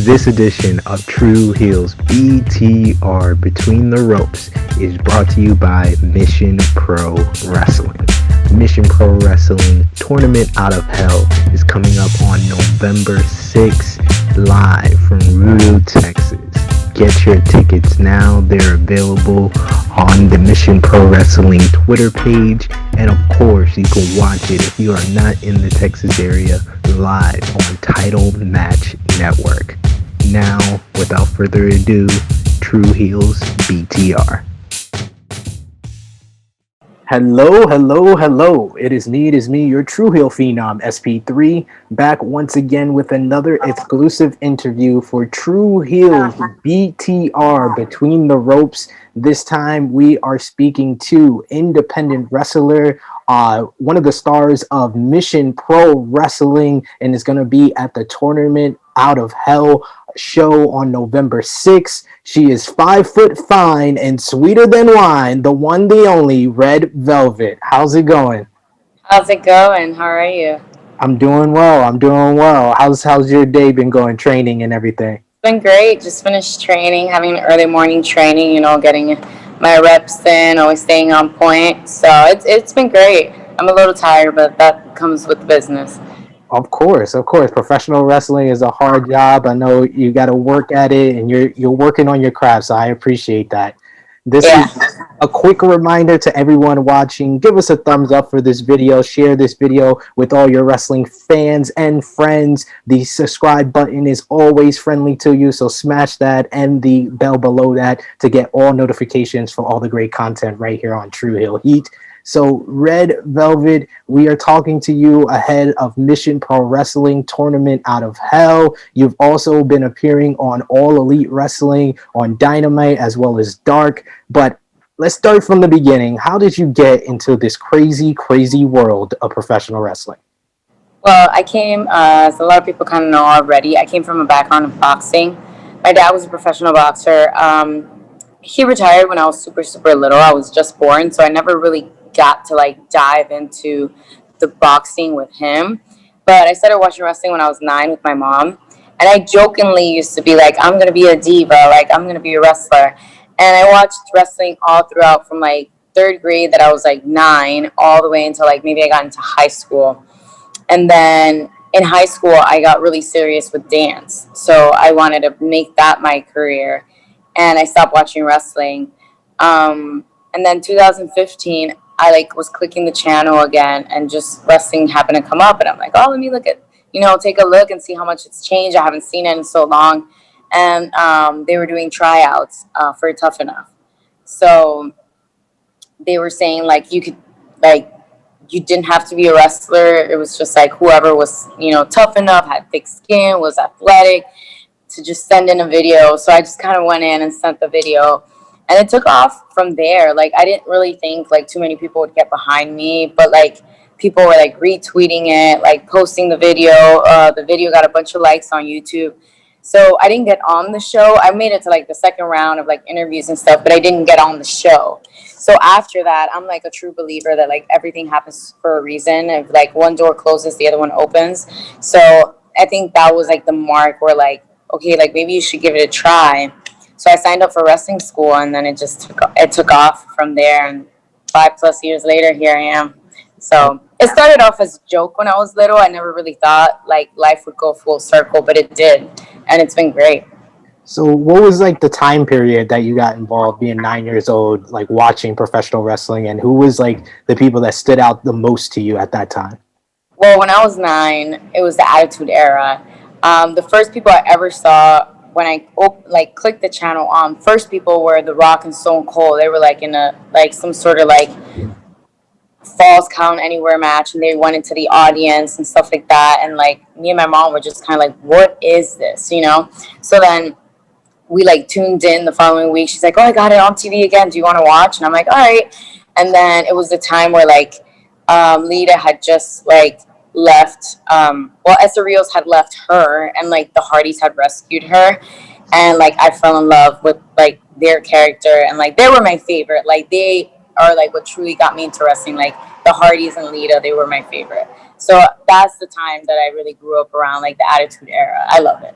This edition of Tru Heels BTR Between the Ropes is brought to you by Mission Pro Wrestling. Mission Pro Wrestling Tournament Out of Hell is coming up on November 6th live from Rudo, Texas. Get your tickets now. They're available on the Mission Pro Wrestling Twitter page. And of course, you can watch it if you are not in the Texas area live on Title Match Network. Now, without further ado, Tru Heels BTR. Hello. It is me, your Tru Heel Phenom, SP3, back once again with another exclusive interview for Tru Heels BTR Between the Ropes. This time we are speaking to independent wrestler, one of the stars of Mission Pro Wrestling, and is going to be at the Tournament Out of Hell show on November 6th. She is 5 foot fine and sweeter than wine, the one, the only, Red Velvett. How's it going? How's it going? How are you? I'm doing well. How's your day been going, training and everything? It's been great. Just finished training, having an early morning training, getting my reps in, always staying on point. So it's been great. I'm a little tired, but that comes with the business. Of course. Professional wrestling is a hard job. I know you got to work at it, and you're working on your craft, so I appreciate that. This is a quick reminder to everyone watching. Give us a thumbs up for this video. Share this video with all your wrestling fans and friends. The subscribe button is always friendly to you, so smash that and the bell below that to get all notifications for all the great content right here on Tru Heel Heat. So, Red Velvett, we are talking to you ahead of Mission Pro Wrestling Tournament Out of Hell. You've also been appearing on All Elite Wrestling, on Dynamite, as well as Dark. But let's start from the beginning. How did you get into this crazy world of professional wrestling? Well, I came, as a lot of people kind of know already, I came from a background of boxing. My dad was a professional boxer. He retired when I was super little. I was just born, so I never really got to dive into the boxing with him. But I started watching wrestling when I was 9 with my mom, and I jokingly used to be like, I'm gonna be a diva, I'm gonna be a wrestler. And I watched wrestling all throughout from 3rd grade, that I was 9, all the way until maybe I got into high school. And then in high school I got really serious with dance, so I wanted to make that my career, and I stopped watching wrestling. And then 2015 I was clicking the channel again, and just wrestling happened to come up, and I'm like, oh, let me take a look and see how much it's changed. I haven't seen it in so long. And they were doing tryouts for Tough Enough. So they were saying you could, you didn't have to be a wrestler. It was just whoever was, tough enough, had thick skin, was athletic, to just send in a video. So I just kind of went in and sent the video. And it took off from there. I didn't really think too many people would get behind me, but people were retweeting it, posting the video. The video got a bunch of likes on YouTube. So I didn't get on the show. I made it to the second round of interviews and stuff, but I didn't get on the show. So after that, I'm a true believer that everything happens for a reason. If one door closes, the other one opens. So I think that was the mark where okay, maybe you should give it a try. So I signed up for wrestling school, and then it took off from there. And 5+ years later, here I am. So it started off as a joke when I was little. I never really thought life would go full circle, but it did, and it's been great. So what was the time period that you got involved, being 9 years old, watching professional wrestling, and who was the people that stood out the most to you at that time? Well, when I was 9, it was the Attitude Era. The first people I ever saw when I clicked the channel on, first people were The Rock and Stone Cold. They were in a some sort of Falls Count Anywhere match, and they went into the audience and stuff like that. And me and my mom were just kind of what is this, So then we tuned in the following week. She's like, oh, I got it on TV again. Do you want to watch? And I'm like, all right. And then it was the time where Lita had just left. Esther Rios had left her, and the Hardys had rescued her, and I fell in love with their character, and they were my favorite. They are what truly got me into wrestling. The Hardys and Lita, they were my favorite. So that's the time that I really grew up around the Attitude Era. I love it.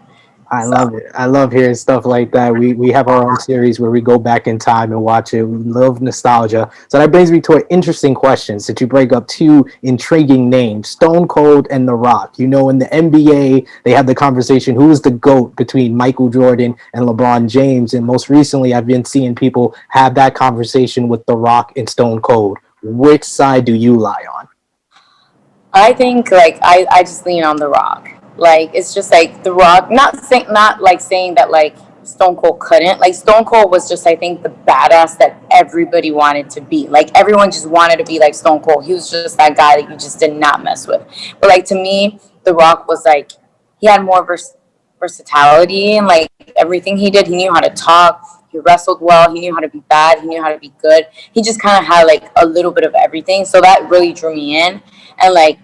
I So love it. I love hearing stuff like that. We have our own series where we go back in time and watch it. We love nostalgia. So that brings me to an interesting question. Since you break up two intriguing names, Stone Cold and The Rock. You know, in the NBA, they have the conversation who is the GOAT between Michael Jordan and LeBron James. And most recently, I've been seeing people have that conversation with The Rock and Stone Cold. Which side do you lie on? I think like I just lean on The Rock. Like it's just like The Rock, not like saying that like Stone Cold couldn't. Like Stone Cold was just I think the badass that everybody wanted to be. Like everyone just wanted to be like Stone Cold. He was just that guy that you just did not mess with. But like to me, The Rock was like he had more versatility and like everything he did. He knew how to talk. He wrestled well. He knew how to be bad. He knew how to be good. He just kind of had like a little bit of everything. So that really drew me in. And like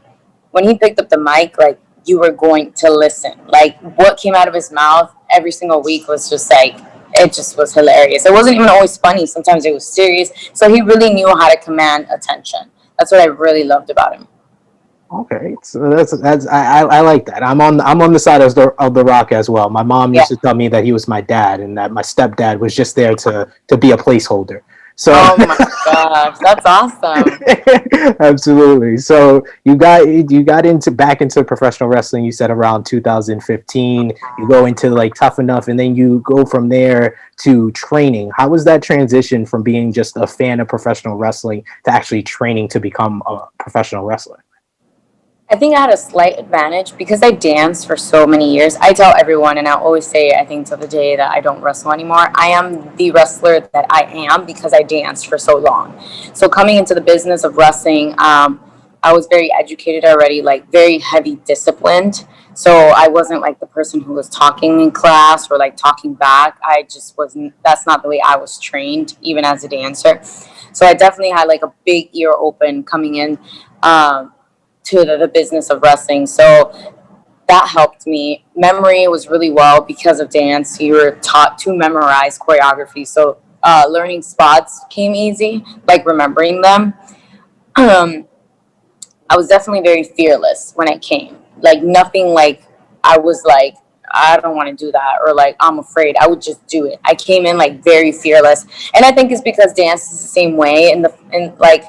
when he picked up the mic, like you were going to listen. Like what came out of his mouth every single week was just like it just was hilarious. It wasn't even always funny. Sometimes it was serious. So he really knew how to command attention. That's what I really loved about him. Okay, so that's I like that. I'm on the side of the Rock as well. My mom Yeah. used to tell me that he was my dad, and that my stepdad was just there to be a placeholder. So Oh my gosh, that's awesome. absolutely. So you got into back into professional wrestling. You said around 2015. You go into like Tough Enough, and then you go from there to training. How was that transition from being just a fan of professional wrestling to actually training to become a professional wrestler? I think I had a slight advantage because I danced for so many years. I tell everyone, and I always say, I think till the day that I don't wrestle anymore, I am the wrestler that I am because I danced for so long. So coming into the business of wrestling, I was very educated already, like very heavy disciplined. So I wasn't like the person who was talking in class or like talking back. I just wasn't. That's not the way I was trained, even as a dancer. So I definitely had like a big ear open coming in. To the business of wrestling. So that helped me. Memory was really well because of dance. You were taught to memorize choreography. So learning spots came easy, like remembering them. Um, I was definitely very fearless when I came. Like nothing like I was like, I don't want to do that or like I'm afraid. I would just do it. I came in like very fearless. And I think it's because dance is the same way in like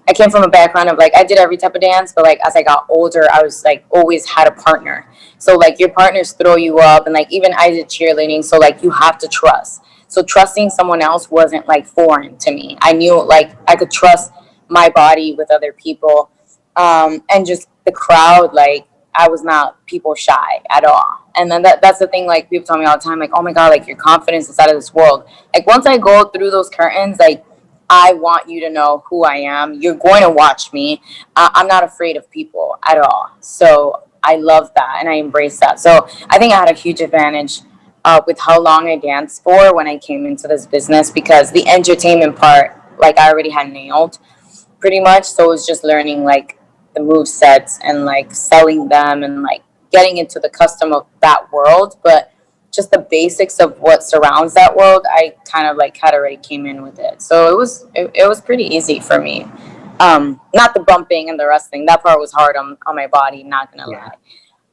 I came from a background of like I did every type of dance, but like as I got older, I was like always had a partner. So like your partners throw you up and like even I did cheerleading, so like you have to trust. So trusting someone else wasn't like foreign to me. I knew like I could trust my body with other people and just the crowd, like I was not people shy at all. And then that's the thing, like people tell me all the time, like, oh my God, like your confidence is out of this world. Like once I go through those curtains, like I want you to know who I am. You're going to watch me. I'm not afraid of people at all. So I love that and I embrace that. So I think I had a huge advantage with how long I danced for when I came into this business because the entertainment part, like I already had nailed pretty much. So it was just learning like the move sets and like selling them and like getting into the custom of that world. But just the basics of what surrounds that world, I kind of like had already came in with it. So it was pretty easy for me. Not the bumping and the wrestling. That part was hard on my body, not gonna Yeah.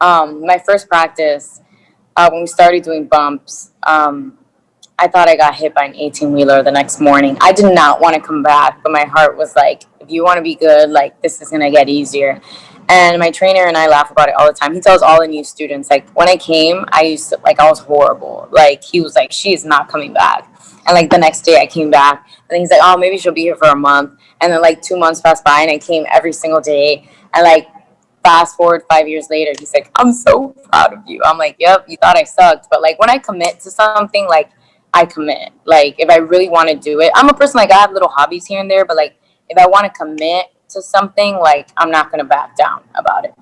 lie. My first practice, when we started doing bumps, I thought I got hit by an 18 wheeler the next morning. I did not want to come back, but my heart was like, if you want to be good, like this is going to get easier. And my trainer and I laugh about it all the time. He tells all the new students, like when I came, I used to, like, I was horrible. Like he was like, she is not coming back. And like the next day I came back and he's like, oh, maybe she'll be here for a month. And then like 2 months passed by and I came every single day. And like fast forward 5 years later, he's like, I'm so proud of you. I'm like, yep, you thought I sucked. But like when I commit to something, like I commit. Like if I really want to do it, I'm a person like I have little hobbies here and there, but like if I want to commit to something, like I'm not gonna back down about it.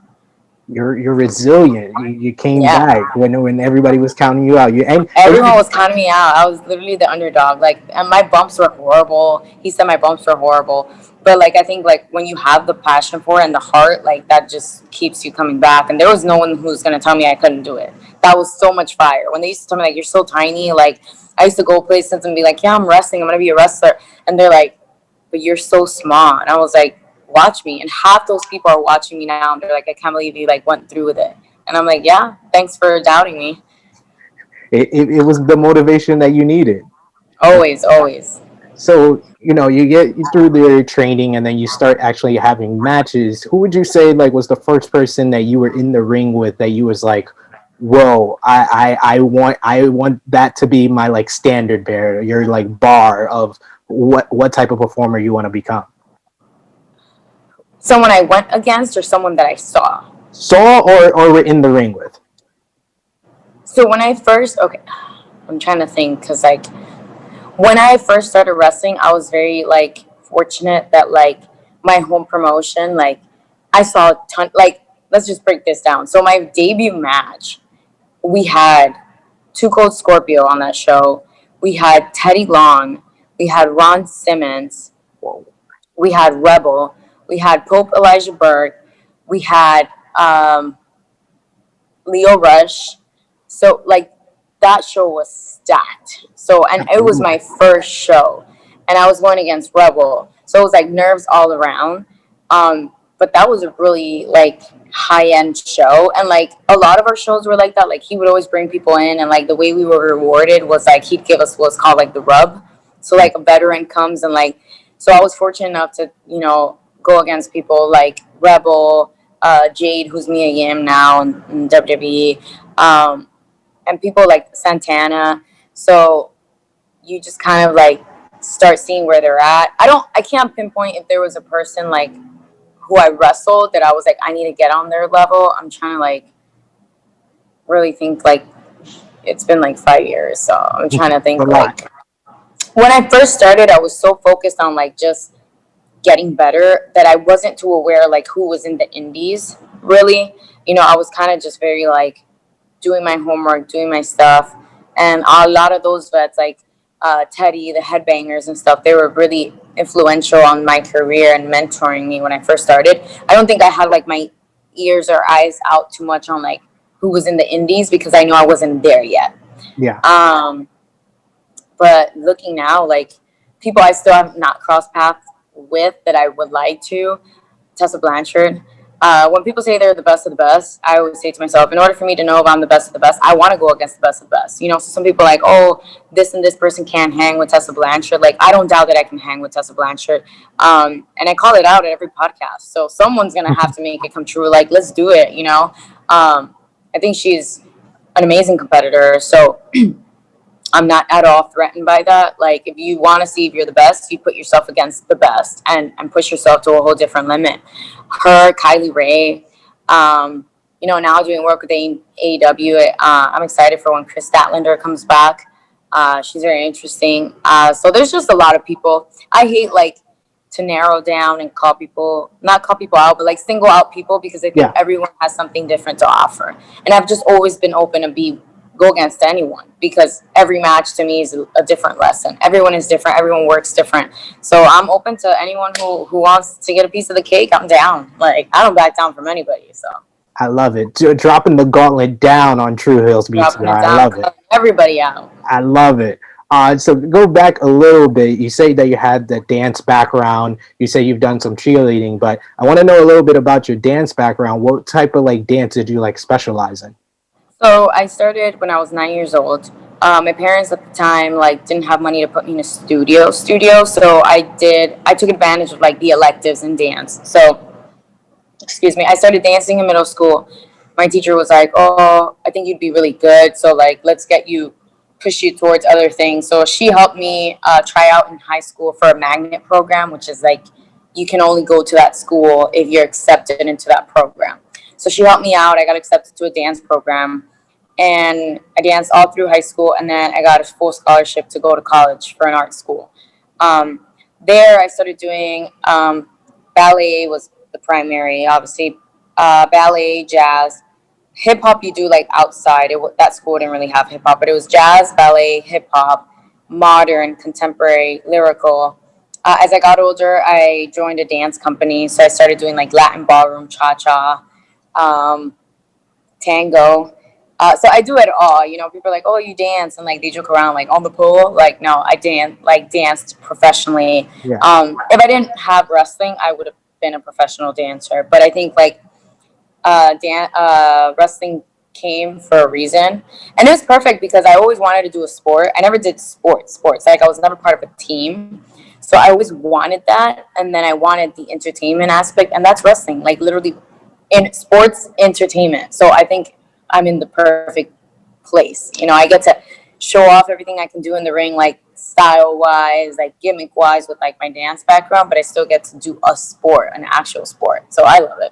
You're resilient. You came Yeah. back when everybody was counting you out. You and Everyone was counting me out. I was literally the underdog. Like, and my bumps were horrible. He said my bumps were horrible. But like, I think like when you have the passion for it and the heart, like that just keeps you coming back. And there was no one who was gonna tell me I couldn't do it. That was so much fire. When they used to tell me like you're so tiny, like I used to go places and be like, yeah, I'm wrestling. I'm gonna be a wrestler. And they're like, but you're so small. And I was like, watch me. And half those people are watching me now. And they're like, I can't believe you like went through with it. And I'm like, yeah, thanks for doubting me. it was the motivation that you needed. Always, always. So, you get through the training and then you start actually having matches. Who would you say like was the first person that you were in the ring with that you was like, whoa, I want that to be my like standard bearer, your like bar of what type of performer you want to become? Someone I went against or someone that I saw? Saw or were in the ring with? So when I first, okay, I'm trying to think because like when I first started wrestling, I was very like fortunate that like my home promotion, like I saw a ton, like let's just break this down. So my debut match, we had Two Cold Scorpio on that show. We had Teddy Long. We had Ron Simmons. Whoa. We had Rebel. We had Pope Elijah Burke. We had Leo Rush. So like that show was stacked. So and it was my first show, and I was going against Rebel. So it was like nerves all around. But that was a really like high end show, and like a lot of our shows were like that. Like he would always bring people in, and like the way we were rewarded was like he'd give us what's called like the rub. So like a veteran comes and like, so I was fortunate enough to go against people like Rebel, Jade, who's Mia Yim now in WWE, and people like Santana. So you just kind of like start seeing where they're at. I can't pinpoint if there was a person like who I wrestled that I was like, I need to get on their level. I'm trying to like really think, like it's been like 5 years. So I'm trying to think like when I first started, I was so focused on like just getting better that I wasn't too aware like who was in the indies really. I was kind of just very like doing my homework, doing my stuff. And a lot of those vets, like Teddy, the headbangers and stuff, they were really influential on my career and mentoring me when I first started. I don't think I had like my ears or eyes out too much on like who was in the indies because I know I wasn't there yet. Yeah. But looking now, like people I still have not crossed paths with that I would like to, Tessa Blanchard. When people say they're the best of the best, I always say to myself, in order for me to know if I'm the best of the best, I want to go against the best of the best. So some people are like, oh, this and this person can't hang with Tessa Blanchard. Like, I don't doubt that I can hang with Tessa Blanchard. And I call it out at every podcast. So someone's going to have to make it come true. Like, let's do it. I think she's an amazing competitor. So I'm not at all threatened by that. Like, if you want to see if you're the best, you put yourself against the best and push yourself to a whole different limit. Her, Kylie Ray, now doing work with AEW. I'm excited for when Chris Statlander comes back. She's very interesting. So there's just a lot of people. I hate like to narrow down and not call people out, but like single out people because I think everyone has something different to offer. And I've just always been open to go against anyone because every match to me is a different lesson. Everyone is different. Everyone works different. So I'm open to anyone who wants to get a piece of the cake. I'm down. Like, I don't back down from anybody. So I love it. Dropping the gauntlet down on Tru Heels BTR. I love it. Everybody out. I love it. So go back a little bit. You say that you had the dance background. You say you've done some cheerleading, but I want to know a little bit about your dance background. What type of like dance did you like specialize in? So I started when I was 9 years old. My parents at the time like didn't have money to put me in a studio. So I took advantage of like the electives in dance. So excuse me, I started dancing in middle school. My teacher was like, "Oh, I think you'd be really good. So like, let's push you towards other things." So she helped me try out in high school for a magnet program, which is like you can only go to that school if you're accepted into that program. So she helped me out. I got accepted to a dance program, and I danced all through high school, and then I got a full scholarship to go to college for an art school. There, I started doing ballet was the primary, obviously, ballet, jazz, hip hop. You do like outside. That school didn't really have hip hop, but it was jazz, ballet, hip hop, modern, contemporary, lyrical. As I got older, I joined a dance company, so I started doing like Latin ballroom, cha cha, tango. So I do it all. People are like, "Oh, you dance," and like they joke around like on the pole. Like, no, I danced professionally. Yeah. If I didn't have wrestling, I would have been a professional dancer. But I think like wrestling came for a reason. And it was perfect because I always wanted to do a sport. I never did sports. Like I was never part of a team. So I always wanted that. And then I wanted the entertainment aspect. And that's wrestling, like literally in sports entertainment. So I think I'm in the perfect place. You know, I get to show off everything I can do in the ring, like style wise, like gimmick wise with like my dance background, but I still get to do a sport, an actual sport. So I love it.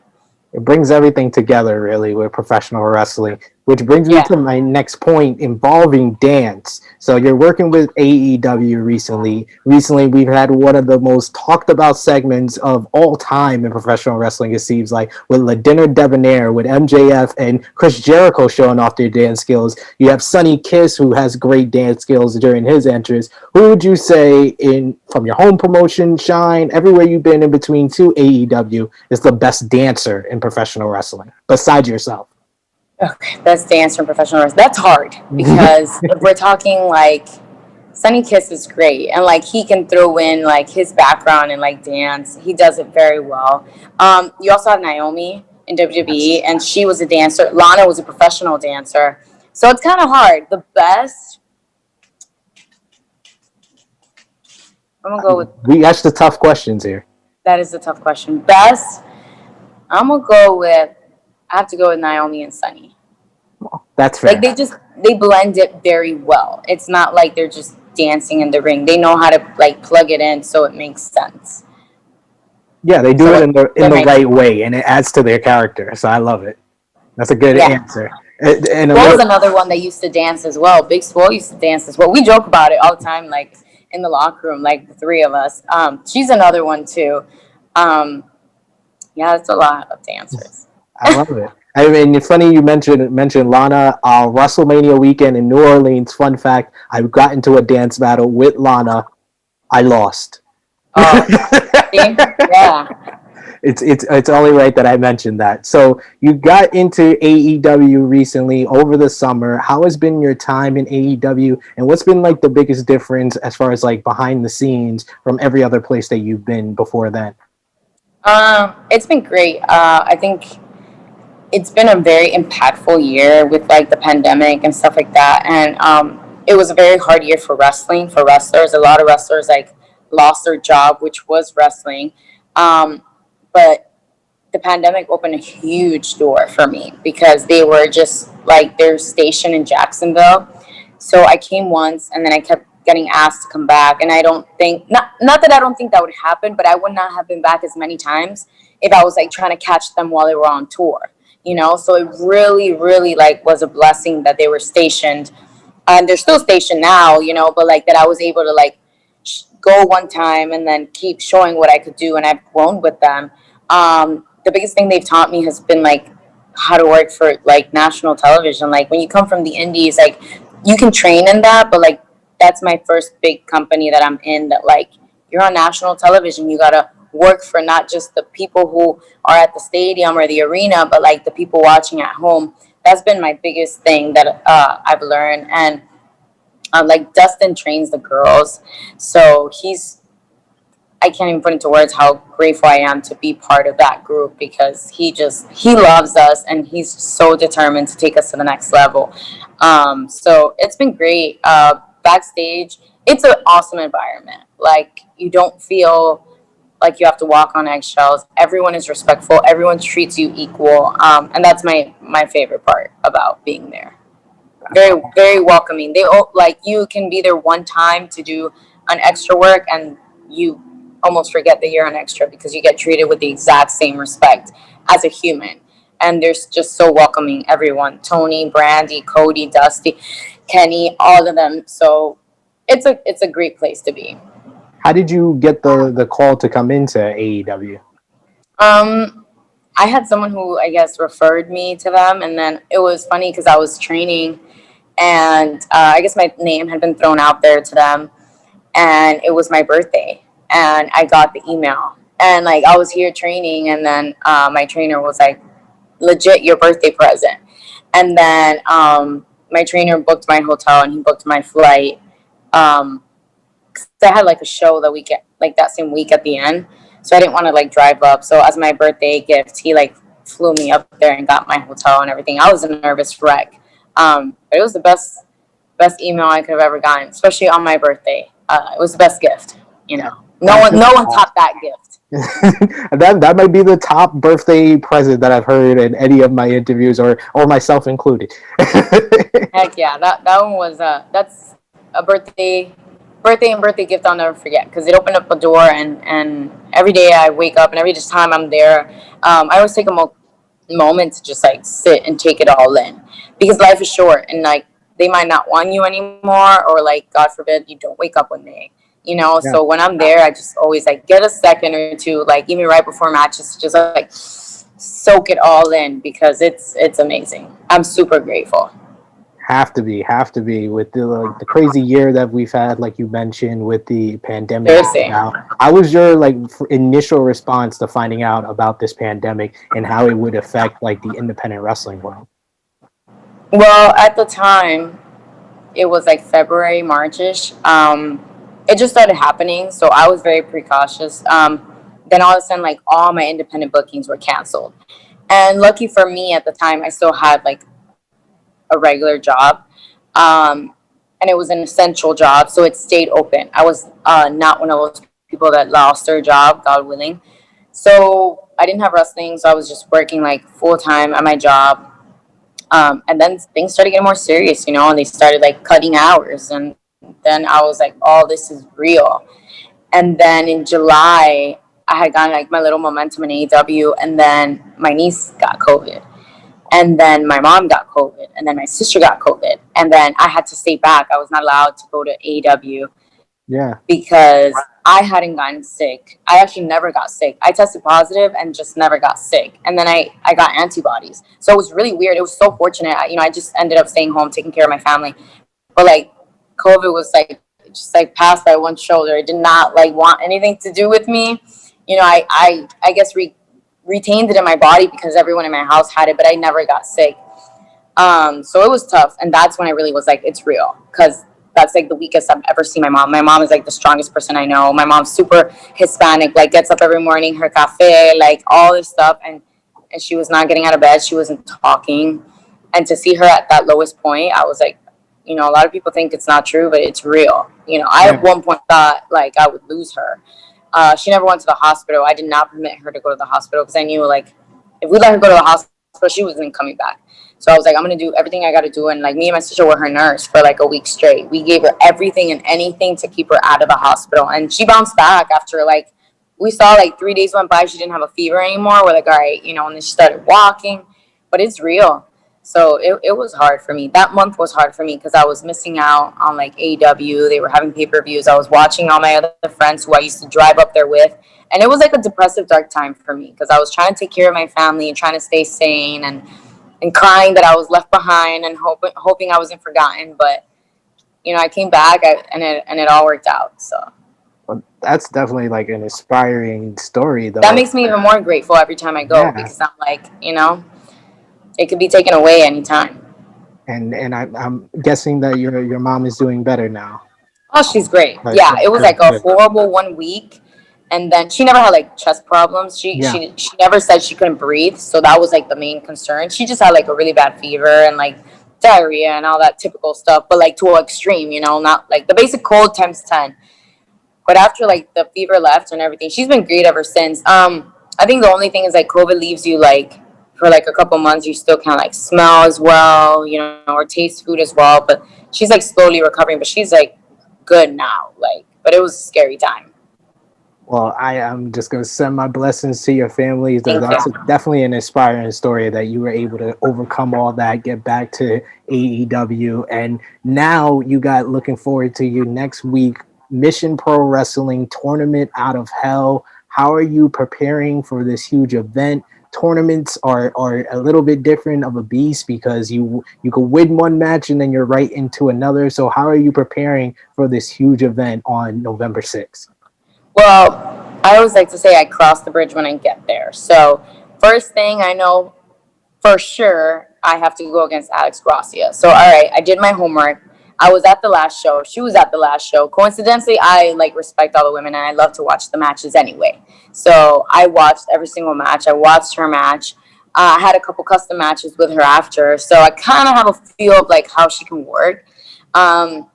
It brings everything together really with professional wrestling, which brings me Yeah. to my next point involving dance. So you're working with AEW recently. Recently, we've had one of the most talked about segments of all time in professional wrestling, it seems like, with La Dinner Debonair, with MJF and Chris Jericho showing off their dance skills. You have Sonny Kiss, who has great dance skills during his entrance. Who would you say, in from your home promotion, Shine, everywhere you've been in between to AEW, is the best dancer in professional wrestling besides yourself? Okay, best dancer in professional wrestling. That's hard because if we're talking like Sunny Kiss is great, and like he can throw in like his background and like dance. He does it very well. You also have Naomi in WWE, and she was a dancer. Lana was a professional dancer, so it's kind of hard. The best, I'm gonna go with We asked the tough questions here. that is a tough question. Best, I'm gonna go with. I have to go with Naomi and Sunny. That's Like fair. they blend it very well. It's not like they're just dancing in the ring. They know how to like plug it in so it makes sense. Yeah, they do So it like in they're the my right way, and it adds to their character. So I love it. That's a good yeah. answer. And a Swole's little, another one that used to dance as well. Big Swole used to dance as well. We joke about it all the time, like in the locker room, like the three of us. She's another one too. Um, yeah, it's a lot of dancers. I love it. I mean, it's funny you mentioned Lana. WrestleMania weekend in New Orleans. Fun fact: I got into a dance battle with Lana. I lost. Oh, see? Yeah. It's only right that I mentioned that. So you got into AEW recently over the summer. How has been your time in AEW, and what's been like the biggest difference as far as like behind the scenes from every other place that you've been before then? It's been great. I think it's been a very impactful year with like the pandemic and stuff like that, and it was a very hard year for wrestling, for wrestlers. A lot of wrestlers like lost their job, which was wrestling. Um, but the pandemic opened a huge door for me because they were just like they're stationed in Jacksonville. So I came once and then I kept getting asked to come back, and I don't think, not that I don't think that would happen, but I would not have been back as many times if I was like trying to catch them while they were on tour, you know. So it really really like was a blessing that they were stationed, and they're still stationed now, you know, but like that I was able to like go one time and then keep showing what I could do, and I've grown with them. The biggest thing they've taught me has been like how to work for like national television. Like when you come from the indies, like you can train in that, but like that's my first big company that I'm in, that like you're on national television. You gotta work for not just the people who are at the stadium or the arena, but like the people watching at home. That's been my biggest thing that I've learned. And like Dustin trains the girls, so I can't even put into words how grateful I am to be part of that group, because he loves us and he's so determined to take us to the next level. So it's been great. Backstage, it's an awesome environment. Like you don't feel like you have to walk on eggshells. Everyone is respectful. Everyone treats you equal, and that's my favorite part about being there. Very very welcoming. They all like you can be there one time to do an extra work, and you almost forget that you're an extra because you get treated with the exact same respect as a human. And they're just so welcoming. Everyone, Tony, Brandy, Cody, Dusty, Kenny, all of them. So it's a great place to be. How did you get the call to come into AEW? Um, I had someone who I guess referred me to them, and then it was funny because I was training, and I guess my name had been thrown out there to them, and it was my birthday, and I got the email, and like I was here training, and then my trainer was like, "Legit, your birthday present," and then my trainer booked my hotel and he booked my flight. Um, 'Cause I had like a show that week, like that same week at the end, so I didn't want to like drive up. So as my birthday gift, he like flew me up there and got my hotel and everything. I was a nervous wreck. But it was the best email I could have ever gotten, especially on my birthday. It was the best gift. You know, no one topped that gift. That might be the top birthday present that I've heard in any of my interviews, or myself included. Heck yeah, that one was that's a birthday gift I'll never forget, because it opened up a door, and every day I wake up and every time I'm there, I always take a moment to just like sit and take it all in, because life is short, and like they might not want you anymore, or like God forbid you don't wake up one day, you know. Yeah. So when I'm there, I just always like get a second or two, like even right before matches, just like soak it all in, because it's amazing. I'm super grateful. Have to be with the crazy year that we've had, like you mentioned, with the pandemic. Seriously. Now, how was your like initial response to finding out about this pandemic and how it would affect like the independent wrestling world? Well, at the time, it was like February, Marchish. It just started happening, so I was very precautious. Then all of a sudden, like all my independent bookings were canceled, and lucky for me at the time, I still had like a regular job, and it was an essential job, so it stayed open. I was not one of those people that lost their job, God willing. So I didn't have wrestling, so I was just working like full time at my job. And then things started getting more serious, you know, and they started like cutting hours. And then I was like, oh, this is real. And then in July, I had gotten like my little momentum in AEW, and then my niece got COVID. And then my mom got COVID, and then my sister got COVID. And then I had to stay back. I was not allowed to go to AEW Yeah. because I hadn't gotten sick. I actually never got sick. I tested positive and just never got sick. And then I got antibodies. So it was really weird. It was so fortunate. I just ended up staying home, taking care of my family. But like COVID was like just like passed by one shoulder. It did not like want anything to do with me. I guess retained it in my body because everyone in my house had it, but I never got sick. So it was tough, and that's when I really was like, it's real, because that's like the weakest I've ever seen my mom. My mom is like the strongest person I know. My mom's super Hispanic, like gets up every morning, her cafe, like all this stuff, and she was not getting out of bed. She wasn't talking, and to see her at that lowest point, I was like, a lot of people think it's not true, but it's real. I at one point thought like I would lose her. She never went to the hospital. I did not permit her to go to the hospital because I knew like if we let her go to the hospital, she wasn't coming back. So I was like, I'm gonna do everything I gotta do. And like me and my sister were her nurse for like a week straight. We gave her everything and anything to keep her out of the hospital. And she bounced back after like we saw like 3 days went by. She didn't have a fever anymore. We're like, all right, and then she started walking. But it's real. So it was hard for me. That month was hard for me because I was missing out on like AEW. They were having pay-per-views. I was watching all my other friends who I used to drive up there with. And it was like a depressive, dark time for me because I was trying to take care of my family and trying to stay sane and crying that I was left behind and hoping I wasn't forgotten. But, I came back and it all worked out. So Well, that's definitely like an inspiring story, though. that makes me even more grateful every time I go because I'm like, it could be taken away anytime. And I'm guessing that your mom is doing better now. Oh, she's great. Like, Yeah, it was like a good. horrible 1 week. And then she never had like chest problems. She never said she couldn't breathe. So that was like the main concern. She just had like a really bad fever and like diarrhea and all that typical stuff, but like to an extreme, not like the basic cold times 10. But after like the fever left and everything, she's been great ever since. I think the only thing is like COVID leaves you like for like a couple months, you still can't like smell as well, or taste food as well. But she's like slowly recovering, but she's like good now. Like, but it was a scary time. Well, I am just going to send my blessings to your families. Thank That's you. definitely an inspiring story that you were able to overcome all that, get back to AEW. And now you got looking forward to your next week Mission Pro Wrestling Tournament Out of Hell. How are you preparing for this huge event? Tournaments are a little bit different of a beast because you could win one match and then you're right into another. So how are you preparing for this huge event on November 6th? Well, I always like to say I cross the bridge when I get there. So first thing I know for sure, I have to go against Alex Gracia. So all right, I did my homework. I was at the last show. She was at the last show. Coincidentally, I like respect all the women and I love to watch the matches anyway. So I watched every single match. I watched her match. I had a couple custom matches with her after, so I kind of have a feel of like how she can work. Um,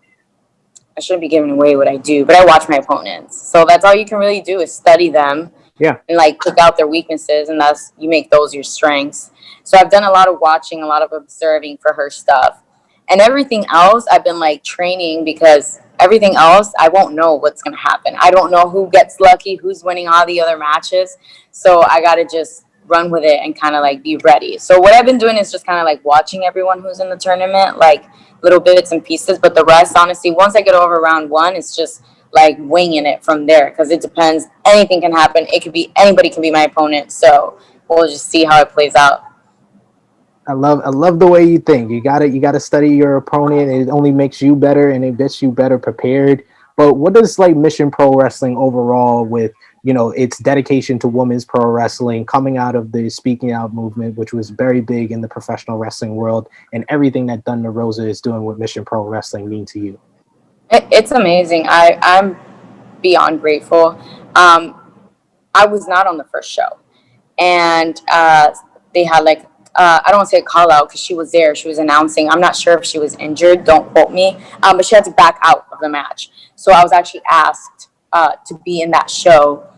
I shouldn't be giving away what I do, but I watch my opponents. So that's all you can really do is study them Yeah. and like pick out their weaknesses, and that's you make those your strengths. So I've done a lot of watching, a lot of observing for her stuff, and everything else I've been like training because everything else I won't know what's gonna happen. I don't know who gets lucky, who's winning all the other matches, so I gotta just run with it and kind of like be ready. So what I've been doing is just kind of like watching everyone who's in the tournament, like little bits and pieces, but the rest, honestly, once I get over round one, it's just like winging it from there because it depends. Anything can happen. It could be anybody can be my opponent. So we'll just see how it plays out. I love the way you think. You gotta study your opponent. It only makes you better and it gets you better prepared. But what does like Mission Pro Wrestling overall with its dedication to women's pro wrestling coming out of the speaking out movement, which was very big in the professional wrestling world, and everything that Thunder Rosa is doing with Mission Pro Wrestling mean to you? It's amazing. I'm beyond grateful. I was not on the first show, and they had like I don't want to say a call out because she was there. She was announcing. I'm not sure if she was injured. Don't quote me. But she had to back out of the match. So I was actually asked to be in that show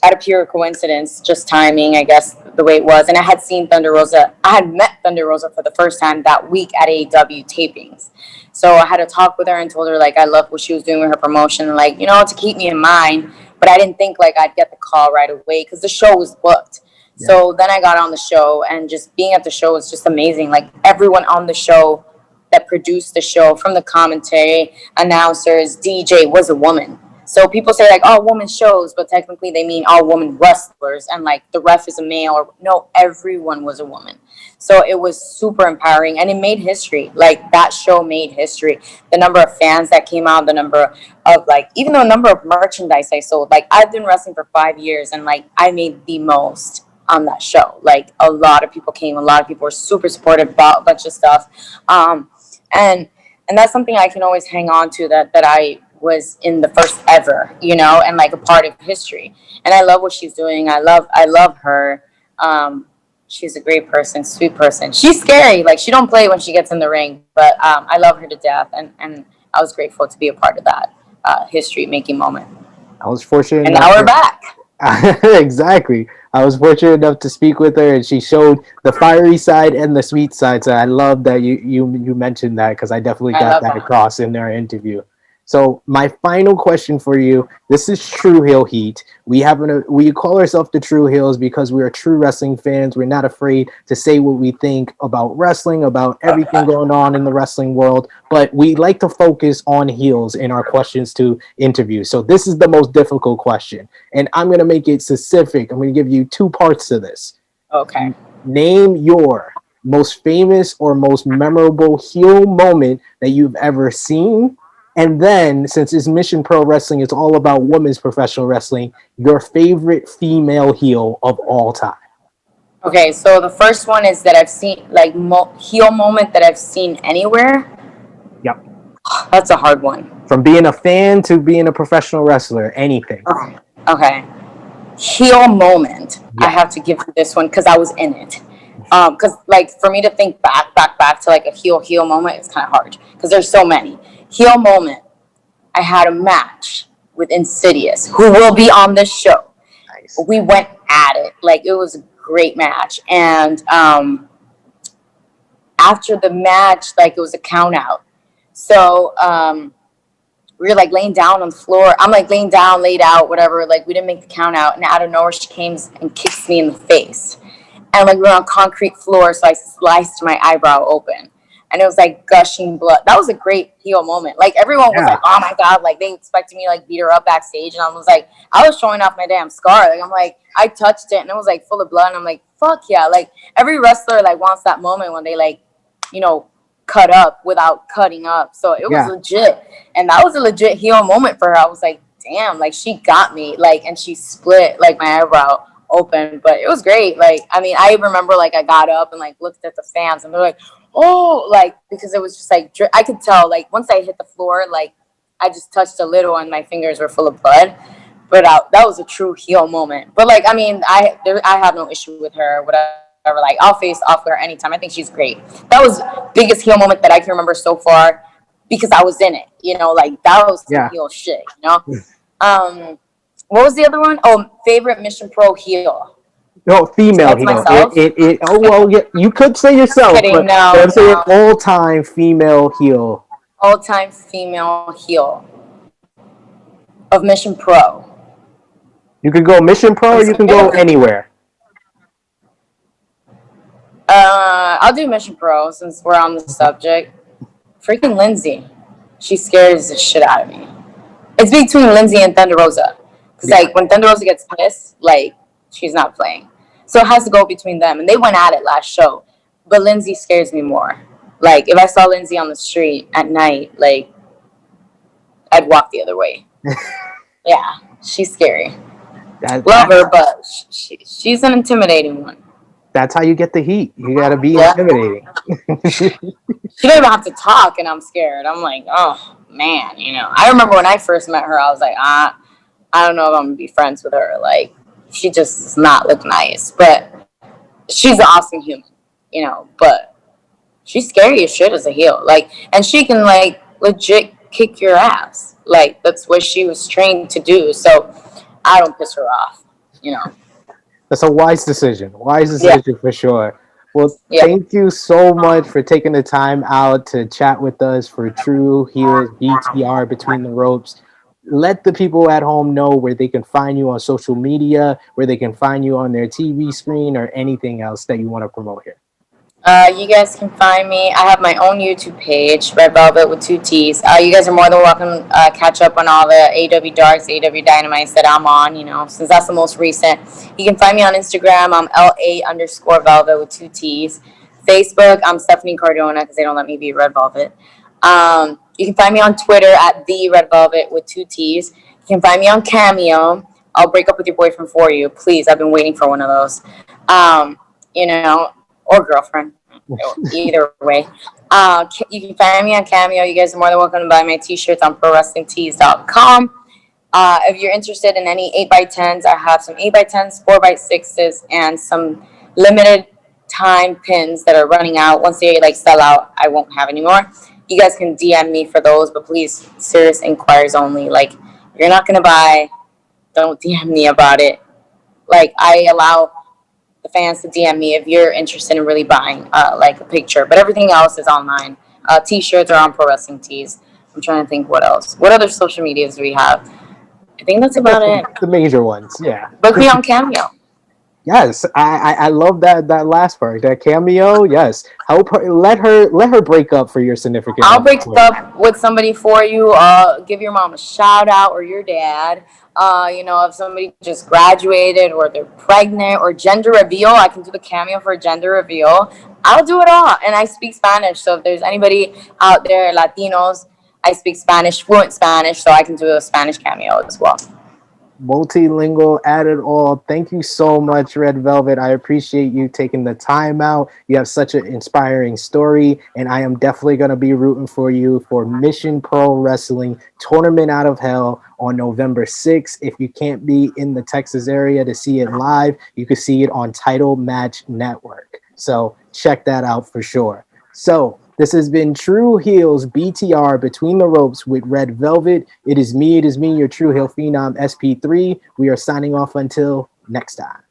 out of pure coincidence, just timing, I guess, the way it was. And I had seen Thunder Rosa. I had met Thunder Rosa for the first time that week at AEW tapings. So I had to talk with her and told her, like, I loved what she was doing with her promotion, like, to keep me in mind. But I didn't think, like, I'd get the call right away because the show was booked. Yeah. So then I got on the show, and just being at the show was just amazing. Like, everyone on the show that produced the show, from the commentary, announcers, DJ, was a woman. So people say like, "Oh, woman shows," but technically they mean all woman wrestlers, and like the ref is a male. Or no, everyone was a woman. So it was super empowering, and it made history. Like that show made history. The number of fans that came out, the number of like, even the number of merchandise I sold. Like I've been wrestling for 5 years, and like I made the most on that show. Like a lot of people came, a lot of people were super supportive, bought a bunch of stuff, and that's something I can always hang on to. That I was in the first ever, and like a part of history. And I love what she's doing. I love her. She's a great person, sweet person. She's scary. Like she don't play when she gets in the ring, but I love her to death. And I was grateful to be a part of that history making moment. I was fortunate And enough now we're to- back. Exactly. I was fortunate enough to speak with her, and she showed the fiery side and the sweet side. So I love that you mentioned that because I definitely I got love that that. across in our interview. So my final question for you: this is Tru Heel Heat. We call ourselves the Tru Heels because we are true wrestling fans. We're not afraid to say what we think about wrestling, about everything going on in the wrestling world. But we like to focus on heels in our questions to interviews. So this is the most difficult question, and I'm going to make it specific. I'm going to give you two parts to this. Okay. Name your most famous or most memorable heel moment that you've ever seen. And then, since it's Mission Pro Wrestling, it's all about women's professional wrestling, your favorite female heel of all time. Okay, so the first one is that I've seen, like, heel moment that I've seen anywhere. Yep. That's a hard one. From being a fan to being a professional wrestler, anything. Okay. Heel moment. Yeah. I have to give you this one because I was in it. Because like for me to think back to like a heel moment, it's kind of hard because there's so many. Heel moment. I had a match with Insidious, who will be on this show. Nice. We went at it. Like it was a great match. And after the match, like it was a count out. So we were like laying down on the floor. I'm like laying down, laid out, whatever. Like we didn't make the count out. And out of nowhere, she came and kicks me in the face. And like we were on concrete floor, so I sliced my eyebrow open. And it was like gushing blood. That was a great heel moment. Like everyone was like, "Oh my god!" Like they expected me to like beat her up backstage, and I was like, I was showing off my damn scar. Like I'm like, I touched it, and it was like full of blood. And I'm like, fuck yeah! Like every wrestler like wants that moment when they like, cut up without cutting up. So it was legit, and that was a legit heel moment for her. I was like, damn, like she got me, like, and she split like my eyebrow open, but it was great. Like I mean, I remember like I got up and like looked at the fans, and they're like, oh, like, because it was just like I could tell like once I hit the floor, like I just touched a little and my fingers were full of blood. But that was a true heel moment. But like I mean, I have no issue with her, whatever. whatever. Like, I'll face off with her anytime. I think she's great. That was biggest heel moment that I can remember so far because I was in it. You know, like that was some Yeah. heel shit. You know. What was the other one? Oh, favorite Mission Pro heel. No, female Besides heel. myself. Oh well, yeah, you could say Just yourself, kidding. but No, I'm saying no. all-time female heel. All-time female heel of Mission Pro. You could go Mission Pro, or you can go anywhere. I'll do Mission Pro since we're on the subject. Freaking Lindsay. She scares the shit out of me. It's between Lindsay and Thunder Rosa. Because, like, when Thunder Rosa gets pissed, like, she's not playing. So it has to go between them. And they went at it last show. But Lindsay scares me more. Like, if I saw Lindsay on the street at night, like, I'd walk the other way. Yeah, she's scary. Love her, but she's an intimidating one. That's how you get the heat. You got to be intimidating. She don't even have to talk, and I'm scared. I'm like, oh, man, you know. I remember when I first met her, I was like, I don't know if I'm going to be friends with her. Like, she just does not look nice. But she's an awesome human, you know. But she's scary as shit as a heel. Like, and she can, like, legit kick your ass. Like, that's what she was trained to do. So I don't piss her off, you know. That's a wise decision. For sure. Well, thank you so much for taking the time out to chat with us for Tru Heels BTR Between the Ropes. Let the people at home know where they can find you on social media, where they can find you on their TV screen, or anything else that you want to promote here. You guys can find me. I have my own YouTube page, Red Velvett with 2 T's. You guys are more than welcome to catch up on all the AW Darks, AW Dynamites that I'm on, you know, since that's the most recent. You can find me on Instagram. I'm LA_Velvet with 2 T's. Facebook, I'm Stephanie Cardona because they don't let me be Red Velvet. You can find me on Twitter at the Red Velvet with 2 T's. You can find me on Cameo. I'll break up with your boyfriend for you. Please, I've been waiting for one of those. You know, or girlfriend. Either way. You can find me on Cameo. You guys are more than welcome to buy my t-shirts on prowrestlingtees.com. If you're interested in any 8x10s, I have some 8x10s, 4x6s, and some limited time pins that are running out. Once they like sell out, I won't have any more. You guys can DM me for those, but please, serious inquiries only. Like, if you're not gonna buy, don't DM me about it. Like, I allow the fans to DM me if you're interested in really buying like a picture, but everything else is online. T-shirts are on Pro Wrestling Tees. I'm trying to think what else. What other social medias do we have? I think that's about it. The major ones, yeah. Book me on Cameo. Yes, I love that last part. That Cameo, yes. Help her, let her break up for your significant I'll other. break up with somebody for you. Give your mom a shout out or your dad. You know, if somebody just graduated or they're pregnant or gender reveal, I can do the Cameo for a gender reveal. I'll do it all. And I speak Spanish. So if there's anybody out there, Latinos, I speak Spanish, fluent Spanish, so I can do a Spanish Cameo as well. Multilingual at it all. Thank you so much, Red Velvet. I appreciate you taking the time out. You have such an inspiring story, and I am definitely going to be rooting for you for Mission Pro Wrestling Tournament Out of Hell on November 6th. If you can't be in the Texas area to see it live, you can see it on Title Match Network. So check that out for sure. So this has been Tru Heels BTR Between the Ropes with Red Velvet. It is me, your Tru Heel Phenom SP3. We are signing off until next time.